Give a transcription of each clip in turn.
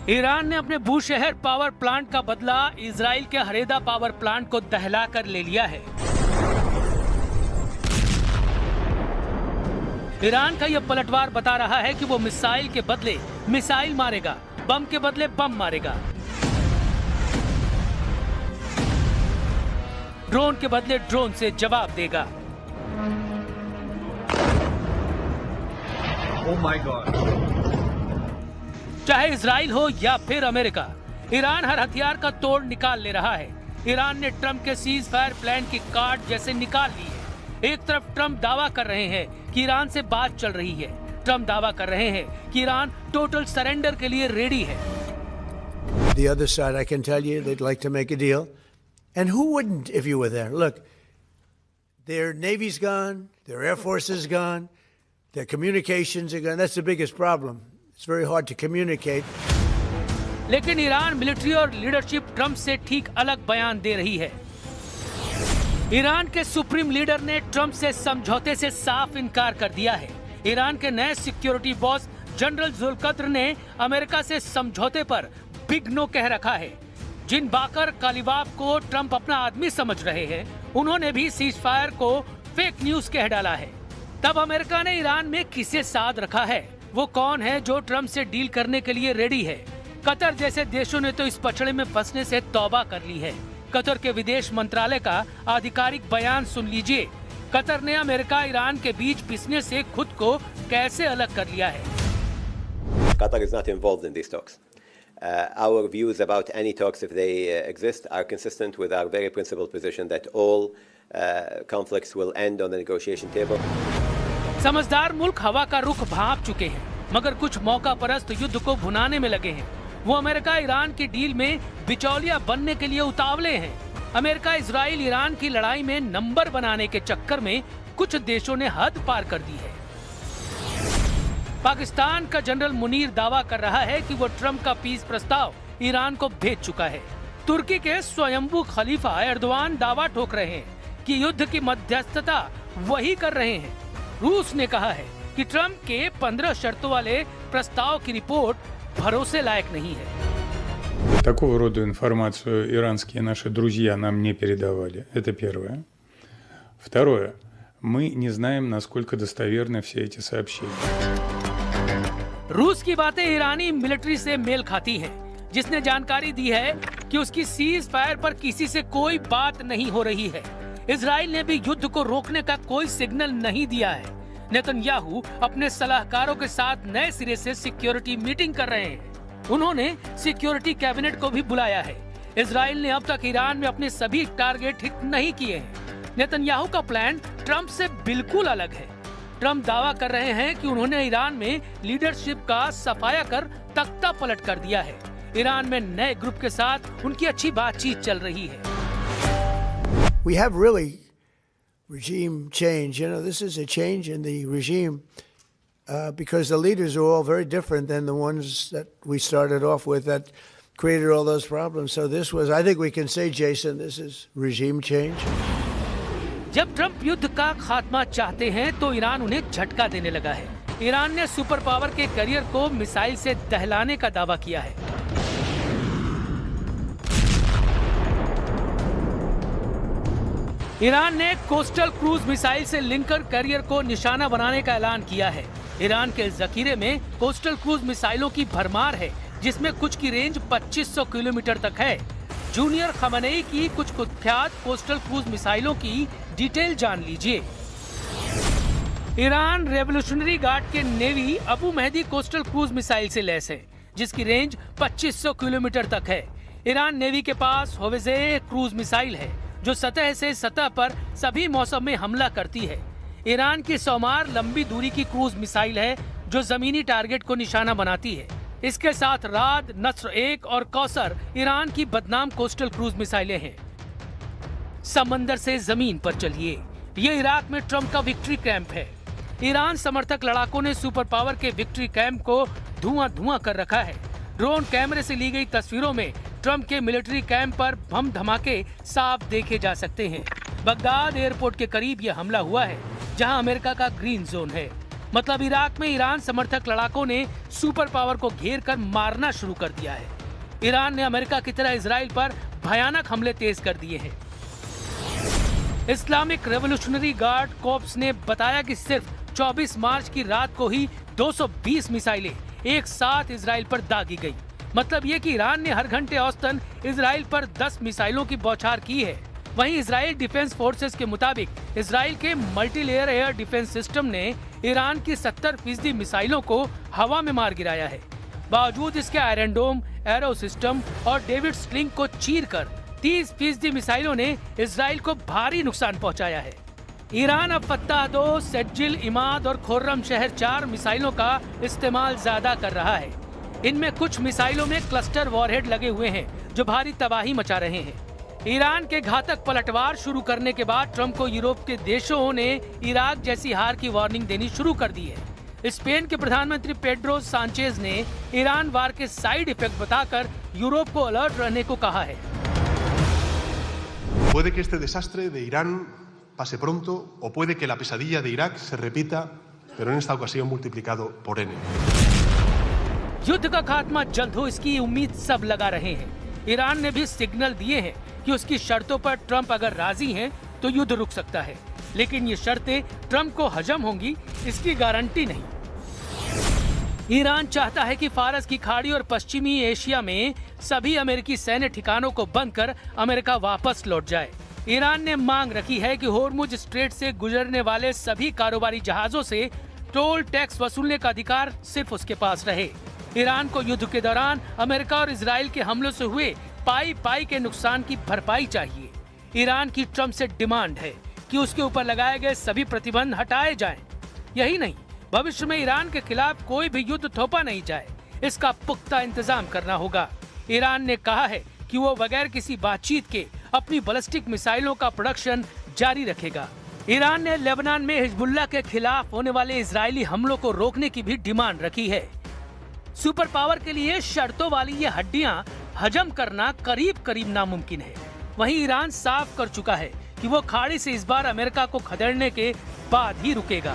Iran ने अपने Bushehr power plant का बदला इजराइल के हरेदा पावर प्लांट को दहलाकर ले लिया है। ईरान का यह पलटवार बता रहा है कि वो मिसाइल के बदले मिसाइल मारेगा, बम के बदले बम मारेगा, ड्रोन के बदले ड्रोन से जवाब देगा। Oh my God! चाहे इजराइल हो या फिर अमेरिका, ईरान हर हथियार का तोड़ निकाल ले रहा है। ईरान ने ट्रंप के सीज फायर प्लान की कार्ड जैसे निकाल ली है। एक तरफ ट्रंप दावा कर रहे हैं कि ईरान से बात चल रही है। ट्रंप दावा कर रहे हैं कि ईरान टोटल सरेंडर के लिए रेडी है। The other side, I can tell you, they'd like to make a deal. And who wouldn't if you were there? Look, their Navy's gone, their Air Force is gone, their communications are gone. That's the biggest problem. It's very hard to communicate. लेकिन Iran military और leadership Trump से ठीक अलग बयान दे रही है। Iran के supreme leader ने ट्रंप से समझौते से साफ इनकार कर दिया है। ईरान के नए सिक्योरिटी बॉस जनरल जुल्कद्र ने अमेरिका से समझौते पर बिग नो कह रखा है। जिन बाकर कालिबाफ को ट्रंप अपना आदमी समझ रहे हैं, उन्होंने भी सीज फायर को फेक न्यूज कह डाला है। तब अमेरिका ने ईरान में किसे साथ रखा है? वो कौन है जो ट्रंप से डील करने के लिए रेडी है? कतर जैसे देशों ने तो इस पचड़े में फंसने से तौबा कर ली है। कतर के विदेश मंत्रालय का आधिकारिक बयान सुन लीजिए। कतर ने अमेरिका ईरान के बीच पिसने से खुद को कैसे अलग कर लिया है। Qatar is not involved in these talks. Our views about any talks, if they exist, are consistent with our very principled position that all conflicts will end on the negotiation table. समझदार मुल्क हवा का रुख भांप चुके हैं, मगर कुछ मौका परस्त युद्ध को भुनाने में लगे हैं। वो अमेरिका ईरान की डील में बिचौलिया बनने के लिए उतावले हैं। अमेरिका इजराइल ईरान की लड़ाई में नंबर बनाने के चक्कर में कुछ देशों ने हद पार कर दी है। पाकिस्तान का जनरल मुनीर दावा कर रहा है कि वो ट्रंप का पीस प्रस्ताव ईरान को भेज चुका है। तुर्की के स्वयंभू खलीफा एर्दोआन दावा ठोक रहे हैं कि युद्ध की मध्यस्थता वही कर रहे हैं। रूस ने कहा है कि ट्रंप के 15 शर्तों वाले प्रस्ताव की रिपोर्ट भरोसे लायक नहीं है। Такого рода информацию иранские наши друзья нам не передавали. Это первое. Второе. Мы не знаем, насколько достоверны все эти сообщения. रूस की बातें ईरानी मिलिट्री से मेल खाती हैं, जिसने जानकारी दी है कि उसकी सीज फायर पर किसी से कोई बात नहीं हो रही है। इजराइल ने भी युद्ध को रोकने का कोई सिग्नल नहीं दिया है। नेतन्याहू अपने सलाहकारों के साथ नए सिरे से सिक्योरिटी मीटिंग कर रहे हैं। उन्होंने सिक्योरिटी कैबिनेट को भी बुलाया है। इजराइल ने अब तक ईरान में अपने सभी टारगेट हिट नहीं किए हैं। नेतन्याहू का प्लान ट्रंप से बिल्कुल अलग है। ट्रंप दावा कर रहे हैं कि उन्होंने ईरान में लीडरशिप का सफाया कर तख्ता पलट कर दिया है। ईरान में नए ग्रुप के साथ उनकी अच्छी बातचीत चल रही है। We have really regime change. You know, this is a change in the regime because the leaders are all very different than the ones that we started off with that created all those problems. So this was, I think we can say, Jason, this is regime change. जब Trump युद्ध का खात्मा चाहते हैं तो Iran उन्हें झटका देने लगा है। ईरान ने सुपर पावर के करियर को मिसाइल से दहलाने का दावा किया है। ईरान ने कोस्टल क्रूज मिसाइल से लिंकर करियर को निशाना बनाने का ऐलान किया है। ईरान के जखीरे में कोस्टल क्रूज मिसाइलों की भरमार है, जिसमें कुछ की रेंज 2500 किलोमीटर तक है। जूनियर खमनेई की कुछ कुख्यात कोस्टल क्रूज मिसाइलों की डिटेल जान लीजिए। ईरान रेवोल्यूशनरी गार्ड के navy Abu Mahdi coastal cruise missile से लैस है, जिसकी रेंज 2500 किलोमीटर तक है। ईरान नेवी के पास होवेजे क्रूज मिसाइल है, जो सतह से सतह पर सभी मौसम में हमला करती है। ईरान की सौमार लंबी दूरी की क्रूज मिसाइल है, जो जमीनी टारगेट को निशाना बनाती है। इसके साथ राद, नस्र 1 और कौसर ईरान की बदनाम कोस्टल क्रूज मिसाइलें हैं। समंदर से जमीन पर चलिए, ये इराक में ट्रंप का विक्ट्री कैंप है। ईरान समर्थक लड़ाकों ने सुपर पावर के विक्ट्री कैंप को धुआं कर रखा है। ड्रोन कैमरे से ली गई तस्वीरों में ट्रंप के मिलिट्री कैंप पर बम धमाके साफ देखे जा सकते हैं। बगदाद एयरपोर्ट के करीब यह हमला हुआ है, जहां अमेरिका का ग्रीन जोन है। मतलब इराक में ईरान समर्थक लड़ाकों ने सुपर पावर को घेर कर मारना शुरू कर दिया है। ईरान ने अमेरिका की तरह इजराइल पर भयानक हमले तेज कर दिए हैं। इस्लामिक रेवोल्यूशनरी गार्ड कॉर्प्स ने बताया कि सिर्फ 24 मार्च की रात को ही 220 मिसाइलें एक साथ इजराइल पर दागी गई। मतलब ये कि ईरान ने हर घंटे औसतन इजराइल पर 10 मिसाइलों की बौछार की है। वहीं इजराइल डिफेंस फोर्सेस के मुताबिक इजराइल के मल्टीलेयर एयर डिफेंस सिस्टम ने ईरान की 70% मिसाइलों को हवा में मार गिराया है। बावजूद इसके आयरन डोम, एरो सिस्टम और डेविड स्लिंग को चीरकर 30% मिसाइलों ने इजराइल को भारी नुकसान पहुंचाया है। ईरान अब फत्ताह 2, सेज्जिल, इमाद और खुर्रम शहर 4 मिसाइलों का इस्तेमाल ज्यादा कर रहा है। इनमें कुछ मिसाइलों में क्लस्टर वॉरहेड लगे हुए हैं जो भारी तबाही मचा रहे हैं। ईरान के घातक पलटवार शुरू करने के बाद ट्रंप को यूरोप के देशों ने इराक जैसी हार की वार्निंग देनी शुरू कर दी है। स्पेन के प्रधानमंत्री पेड्रो सांचेज ने ईरान वार के साइड इफेक्ट बताकर यूरोप को अलर्ट रहने को कहा है। Puede que este desastre de Irán pase pronto o puede que la pesadilla de Irak se repita, pero en esta ocasión multiplicado por n. युद्ध का खात्मा जल्द हो, इसकी उम्मीद सब लगा रहे हैं। ईरान ने भी सिग्नल दिए हैं कि उसकी शर्तों पर ट्रंप अगर राजी हैं तो युद्ध रुक सकता है, लेकिन ये शर्तें ट्रंप को हजम होंगी इसकी गारंटी नहीं। ईरान चाहता है कि फारस की खाड़ी और पश्चिमी एशिया में सभी अमेरिकी सैन्य ठिकानों को बंद कर अमेरिका वापस लौट जाए। ईरान ने मांग रखी है कि होर्मुज स्ट्रेट से गुजरने वाले सभी कारोबारी जहाजों से टोल टैक्स वसूलने का अधिकार सिर्फ उसके पास रहे। ईरान को युद्ध के दौरान अमेरिका और इजराइल के हमलों से हुए पाई के नुकसान की भरपाई चाहिए। ईरान की ट्रंप से डिमांड है कि उसके ऊपर लगाए गए सभी प्रतिबंध हटाए जाएं। यही नहीं, भविष्य में ईरान के खिलाफ कोई भी युद्ध थोपा नहीं जाए, इसका पुख्ता इंतजाम करना होगा। ईरान ने कहा है कि वो बगैर किसी बातचीत के अपनी बैलिस्टिक मिसाइलों का प्रोडक्शन जारी रखेगा। ईरान ने लेबनान में हिजबुल्लाह के खिलाफ होने वाले इजरायली हमलों को रोकने की भी डिमांड रखी है। सुपर पावर के लिए शर्तों वाली ये हड्डियां हजम करना करीब करीब नामुमकिन है। वहीं ईरान साफ कर चुका है कि वो खाड़ी से इस बार अमेरिका को खदेड़ने के बाद ही रुकेगा।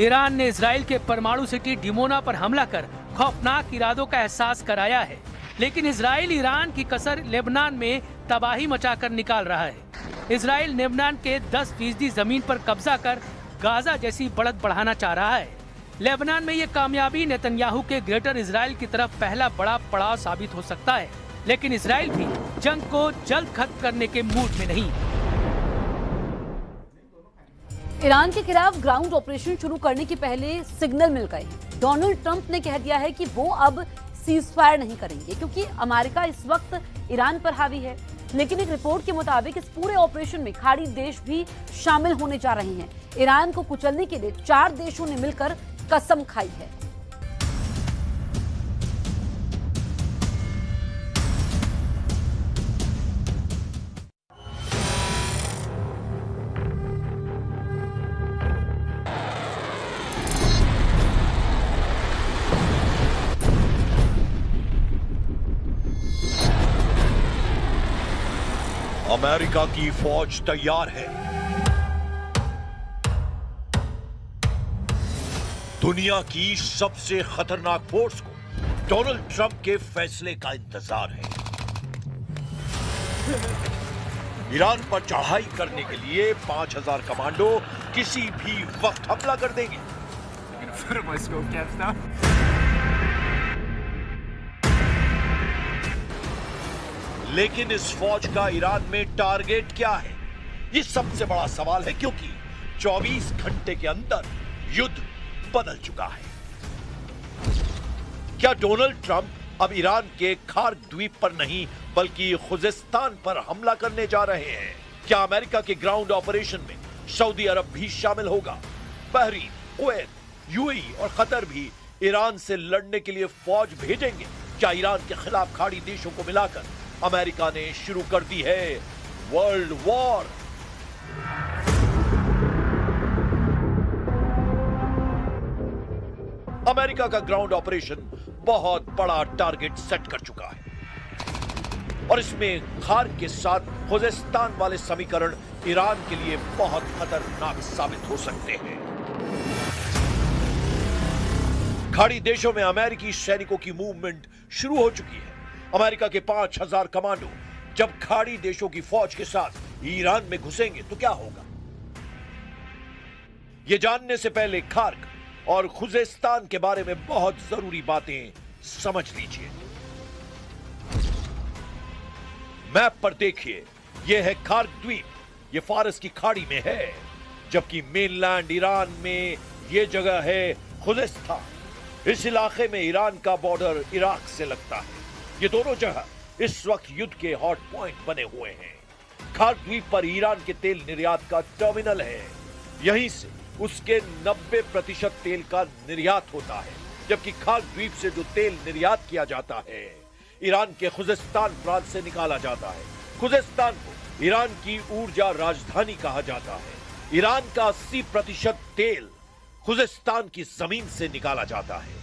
ईरान ने इजराइल के परमाणु सिटी डिमोना पर हमला कर खौफनाक इरादों का एहसास कराया है, लेकिन इजराइल ईरान की कसर लेबनान में तबाही मचाकर निकाल रहा है। इजराइल लेबनान के 10% जमीन पर कब्जा कर गाजा जैसी बढ़त बढ़ाना चाह रहा है। लेबनान में ये कामयाबी नेतन्याहू के ग्रेटर इजराइल की तरफ पहला बड़ा पड़ाव साबित हो सकता है, लेकिन इजराइल भी जंग को जल्द खत्म करने के मूड में नहीं। ईरान के खिलाफ ग्राउंड ऑपरेशन शुरू करने के पहले सिग्नल मिल गए हैं। डोनाल्ड ट्रंप ने कह दिया है कि वो अब सीजफायर नहीं करेंगे क्योंकि अमेरिका इस वक्त ईरान पर हावी है। लेकिन एक रिपोर्ट के मुताबिक इस पूरे ऑपरेशन में खाड़ी देश भी शामिल होने जा रहे हैं। ईरान को कुचलने के लिए 4 देशों ने मिलकर कसम खाई है। अमेरिका की फौज तैयार है। दुनिया की सबसे खतरनाक फोर्स को डोनाल्ड ट्रंप के फैसले का इंतजार है। ईरान पर चढ़ाई करने के लिए 5000 कमांडो किसी भी वक्त हमला कर देंगे। लेकिन इस फौज का ईरान में टारगेट क्या है, ये सबसे बड़ा सवाल है, क्योंकि 24 घंटे के अंदर युद्ध बदल चुका है। क्या डोनाल्ड ट्रंप अब ईरान के खार्क द्वीप पर नहीं बल्कि खुजिस्तान पर हमला करने जा रहे हैं? क्या अमेरिका के ग्राउंड ऑपरेशन में सऊदी अरब भी शामिल होगा? बहरीन, कुवैत, यूएई और कतर भी ईरान से लड़ने के लिए फौज भेजेंगे? क्या ईरान के खिलाफ खाड़ी देशों को मिलाकर अमेरिका ने शुरू कर दी है वर्ल्ड वॉर? अमेरिका का ग्राउंड ऑपरेशन बहुत बड़ा टारगेट सेट कर चुका है और इसमें खार्क के साथ खुजेस्तान वाले समीकरण ईरान के लिए बहुत खतरनाक साबित हो सकते हैं। खाड़ी देशों में अमेरिकी सैनिकों की मूवमेंट शुरू हो चुकी है। अमेरिका के 5000 कमांडो जब खाड़ी देशों की फौज के साथ ईरान में घुसेंगे तो क्या होगा, यह जानने से पहले खार्क और खुजेस्तान के बारे में बहुत जरूरी बातें समझ लीजिए। मैप पर देखिए, यह है खार्क द्वीप, यह फारस की खाड़ी में है, जबकि मेनलैंड ईरान में यह जगह है खुजेस्तान। इस इलाके में ईरान का बॉर्डर इराक से लगता है। ये दोनों जगह इस वक्त युद्ध के हॉट पॉइंट बने हुए हैं। खार्क द्वीप पर ईरान के तेल निर्यात का टर्मिनल है, यहीं से उसके 90% तेल का निर्यात होता है, जबकि खार्क द्वीप से जो तेल निर्यात किया जाता है ईरान के खुजेस्तान प्रांत से निकाला जाता है। खुजेस्तान को ईरान की ऊर्जा राजधानी कहा जाता है। ईरान का 80% तेल खुजेस्तान की जमीन से निकाला जाता है।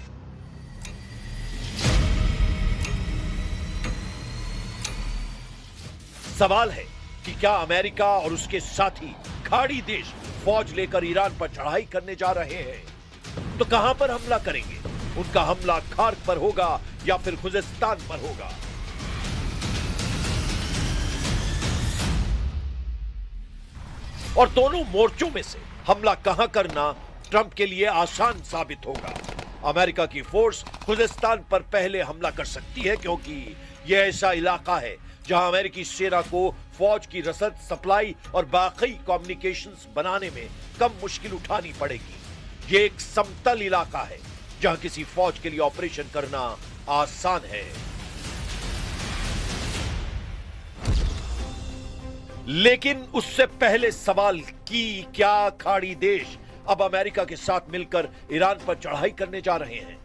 सवाल है कि क्या अमेरिका और उसके साथी खाड़ी देश फौज लेकर ईरान पर चढ़ाई करने जा रहे हैं, तो कहां पर हमला करेंगे? उनका हमला खार्क पर होगा या फिर खुजेस्तान पर होगा? और दोनों मोर्चों में से हमला कहां करना ट्रंप के लिए आसान साबित होगा। अमेरिका की फोर्स खुजेस्तान पर पहले हमला कर सकती है, क्योंकि यह ऐसा इलाका है जहां अमेरिकी सेना को फौज की रसद, सप्लाई और बाकी कम्युनिकेशंस बनाने में कम मुश्किल उठानी पड़ेगी। यह एक समतल इलाका है जहां किसी फौज के लिए ऑपरेशन करना आसान है। लेकिन उससे पहले सवाल कि क्या खाड़ी देश अब अमेरिका के साथ मिलकर ईरान पर चढ़ाई करने जा रहे हैं?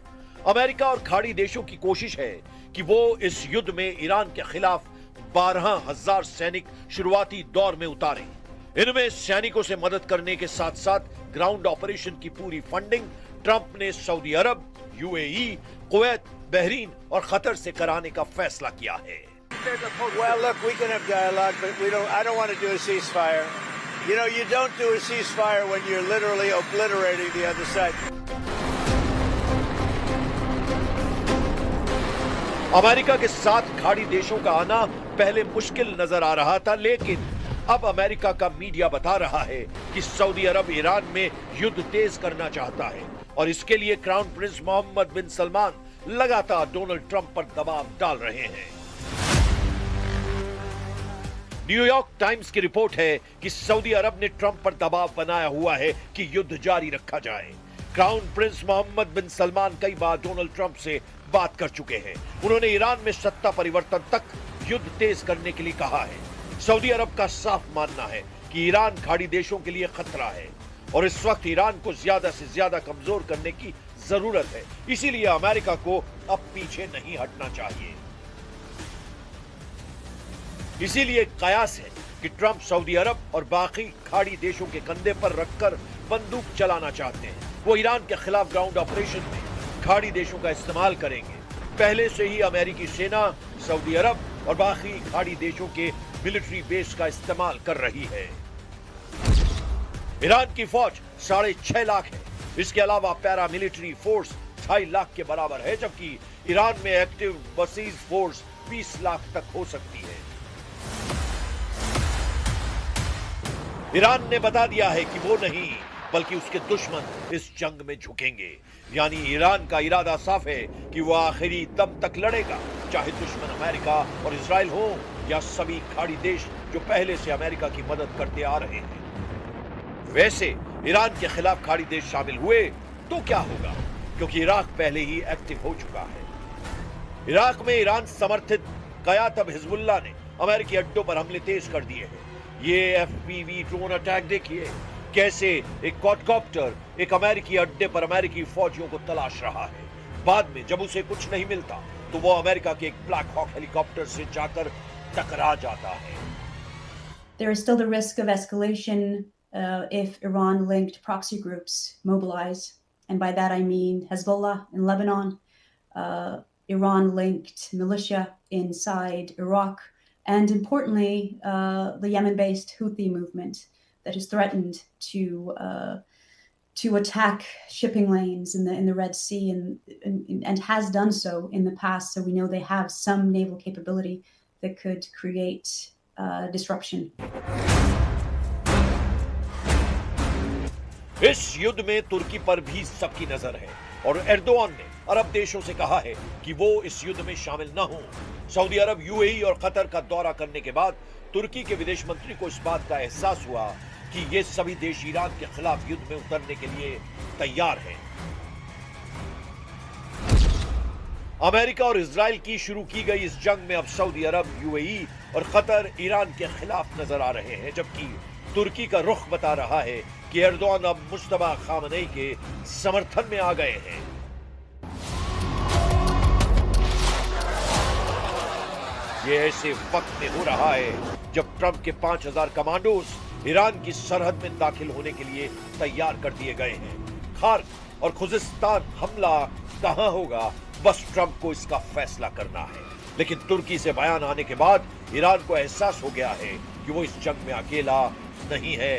अमेरिका और खाड़ी देशों की कोशिश है कि वो इस युद्ध में ईरान के खिलाफ 12,000 सैनिक शुरुआती दौर में उतारें। इनमें सैनिकों से मदद करने के साथ साथ ग्राउंड ऑपरेशन की पूरी फंडिंग ट्रंप ने सऊदी अरब, यूएई, कुवैत, बहरीन और कतर से कराने का फैसला किया है। Well, look, we can have dialogue, but I don't want to do a ceasefire. You know, you don't do a ceasefire when you're literally obliterating the other side. America के साथ खाड़ी देशों का आना पहले मुश्किल नजर आ रहा था, लेकिन अब अमेरिका का मीडिया बता रहा है कि सऊदी अरब ईरान में युद्ध तेज करना चाहता है और इसके लिए क्राउन प्रिंस मोहम्मद बिन सलमान लगातार डोनाल्ड ट्रंप पर दबाव डाल रहे हैं। न्यूयॉर्क टाइम्स की रिपोर्ट है कि सऊदी अरब ने ट्रंप पर दबाव बनाया हुआ है कि युद्ध जारी रखा जाए। क्राउन प्रिंस मोहम्मद बिन सलमान कई बार डोनाल्ड ट्रंप से बात कर चुके हैं। उन्होंने ईरान में सत्ता परिवर्तन तक युद्ध तेज करने के लिए कहा है। सऊदी अरब का साफ मानना है कि ईरान खाड़ी देशों के लिए खतरा है और इस वक्त ईरान को ज्यादा से ज्यादा कमजोर करने की जरूरत है। इसीलिए अमेरिका को अब पीछे नहीं हटना चाहिए। इसीलिए कयास है कि ट्रंप सऊदी अरब और बाकी खाड़ी देशों के कंधे पर रखकर बंदूक चलाना चाहते हैं। वो ईरान के खिलाफ ग्राउंड ऑपरेशन में खाड़ी देशों का इस्तेमाल करेंगे। पहले से ही अमेरिकी सेना सऊदी अरब और बाकी खाड़ी देशों के मिलिट्री बेस का इस्तेमाल कर रही है। ईरान की फौज 6.5 लाख है। इसके अलावा पैरा मिलिट्री फोर्स 2.5 लाख के बराबर है, जबकि ईरान में एक्टिव बसीज फोर्स 20 लाख तक हो सकती है। ईरान ने बता दिया है कि वो नहीं बल्कि उसके दुश्मन इस जंग में झुकेंगे। यानी ईरान का इरादा साफ है कि वो आखिरी दम तक लड़ेगा, चाहे दुश्मन अमेरिका और इजराइल हो या सभी खाड़ी देश जो पहले से अमेरिका की मदद करते आ रहे हैं। वैसे ईरान के खिलाफ खाड़ी देश शामिल हुए तो क्या होगा, क्योंकि इराक पहले ही एक्टिव हो चुका है। इराक में ईरान समर्थित कयातब हिजबुल्लाह ने अमेरिकी अड्डों पर हमले तेज कर दिए हैं। ये एफपीवी ड्रोन अटैक देखिए, कैसे एक क्वाडकॉप्टर एक अमेरिकी अड्डे पर अमेरिकी फौजियों को तलाश रहा है। बाद में जब उसे कुछ नहीं मिलता तो वो अमेरिका के एक ब्लैक हॉक हेलीकॉप्टर से जाकर टकरा जाता है। There is still the risk of escalation if Iran-linked proxy groups mobilize and by that I mean Hezbollah in Lebanon, Iran-linked militia inside Iraq, and importantly, the Yemen-based Houthi movement that has threatened to attack shipping lanes in the Red Sea and has done so in the past. So we know they have some naval capability that could create disruption. इस युद्ध में तुर्की पर भी सबकी नजर है और Erdogan ने अरब देशों से कहा है कि वो इस युद्ध में शामिल न हों। सऊदी अरब, यूएई और कतर का दौरा करने के बाद तुर्की के विदेश मंत्री को इस बात का एहसास हुआ कि ये सभी देश ईरान के खिलाफ युद्ध में उतरने के लिए तैयार हैं। अमेरिका और इजराइल की शुरू की गई इस जंग में अब सऊदी अरब, यूएई और कतर ईरान के खिलाफ नजर आ रहे हैं, जबकि तुर्की का रुख बता रहा है कि एर्दोआन अब मुस्तफा खामनेई के समर्थन में आ गए हैं। ये ऐसे वक्त में हो रहा है जब ट्रंप के 5000 कमांडोज ईरान की सरहद में दाखिल होने के लिए तैयार कर दिए गए हैं। खार्क और खुजिस्तान हमला कहां होगा, बस ट्रंप को इसका फैसला करना है। लेकिन तुर्की से बयान आने के बाद ईरान को एहसास हो गया है कि वो इस जंग में अकेला नहीं है।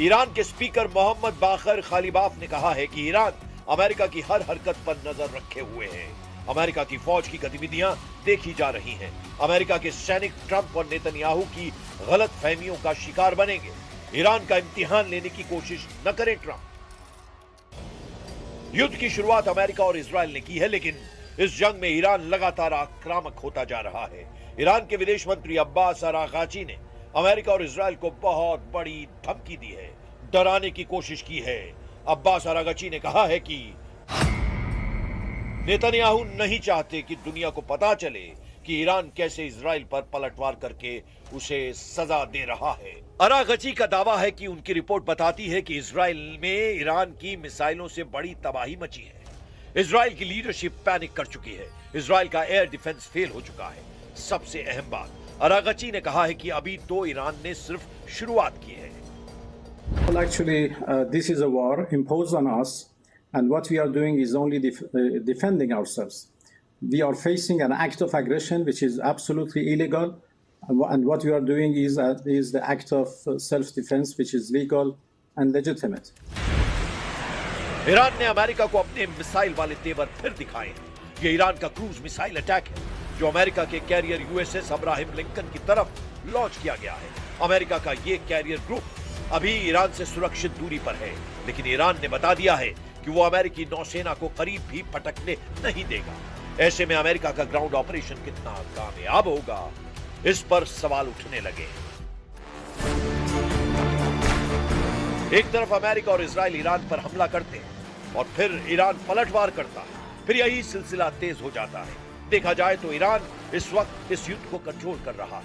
ईरान के स्पीकर मोहम्मद बाकर खालिबाफ ने कहा है कि ईरान अमेरिका की हर हरकत पर नजर रखे हुए है। अमेरिका की फौज की गतिविधियां देखी जा रही हैं। अमेरिका के सैनिक ट्रंप और नेतन्याहू की गलत फहमियों का शिकार बनेंगे। ईरान का इम्तिहान लेने की कोशिश न करें ट्रंप। युद्ध की शुरुआत अमेरिका और इजराइल ने की है, लेकिन इस जंग में ईरान लगातार आक्रामक होता जा रहा है। ईरान के विदेश मंत्री अब्बास अरागाची ने अमेरिका और इजराइल को बहुत बड़ी धमकी दी है, डराने की कोशिश की है। अब्बास अरागाची ने कहा है कि नेतन्याहू नहीं चाहते कि दुनिया को पता चले कि ईरान कैसे इजराइल पर पलटवार करके उसे सजा दे रहा है। अरागाची का दावा है कि उनकी रिपोर्ट बताती है कि इजराइल में ईरान की मिसाइलों से बड़ी तबाही मची है। इजराइल की लीडरशिप पैनिक कर चुकी है। इजराइल का एयर डिफेंस फेल हो चुका है। सबसे अहम बात, अरागाची ने कहा है कि अभी तो ईरान ने सिर्फ शुरुआत की है। Well, actually, this is a war imposed on us, and what we are doing is only defending ourselves. We are facing an act of aggression which is absolutely illegal, and what we are doing is the act of self-defense which is legal and legitimate. Iran ने America को अपने missile वाले तेवर फिर दिखाए। ये Iran का cruise missile attack है जो अमेरिका के कैरियर यूएसएस अब्राहम लिंकन की तरफ लॉन्च किया गया है। अमेरिका का ये कैरियर ग्रुप अभी ईरान से सुरक्षित दूरी पर है, लेकिन ईरान ने बता दिया है कि वो अमेरिकी नौसेना को करीब भी पटकने नहीं देगा। ऐसे में अमेरिका का ग्राउंड ऑपरेशन कितना कामयाब होगा, इस पर सवाल उठने लगे। एक तरफ अमेरिका और इजराइल ईरान पर हमला करते हैं और फिर ईरान पलटवार करता है, फिर यही सिलसिला तेज हो जाता है। देखा जाए तो ईरान इस वक्त इस युद्ध को कंट्रोल कर रहा है।